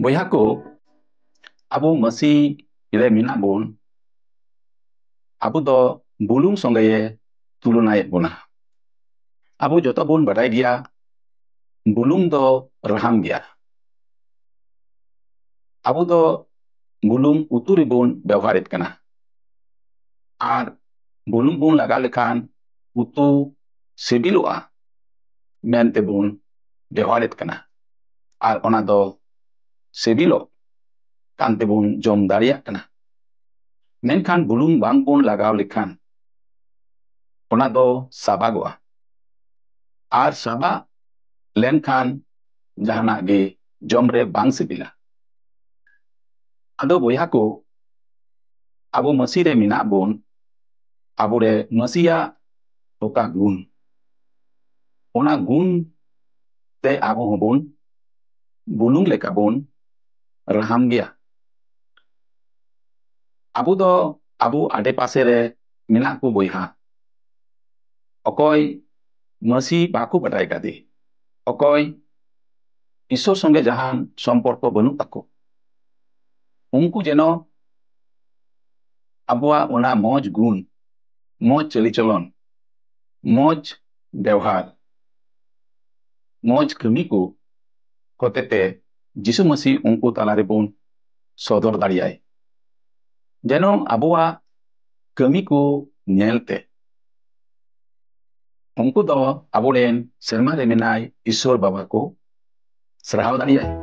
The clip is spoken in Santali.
Bóyá ko, abo masih ire mina bon, abo do bulung songe ye tulunai bona. Abo joto bon badai dia, bulung do raham dia. Abo do bulung uturi bon ব্যবহারেত kana. Ar bulung bon laga lekan utu sebiloa mente bon ব্যবহারেত kana. Ar ona do sebilo kante bon jom dariak kana. Menkan bulung bang bon lagaw lekan, ona do sabagoa. Ar sabak lenkhan jahanak ge jomre bang sibila. Ado bóyá ko, abo masih re minak bon, abo re masih oka gun. Ona gun te abo hobon bulung leka bon raham gea. Abo do abo ade pase re minak ko bóyá. Okoy masih bako badai kade. Okoy isor songe jahan somporko banuk tako. Unku jeno abuak ona moj gun, moj celi-colon, moj ব্যবহার, moj kami ko hotete Jisu Masih unku talare bon sodor dariai. Jeno abuak kami ko nyelte. Unku do abo ren serma re menai isor baba ko serahau dariai.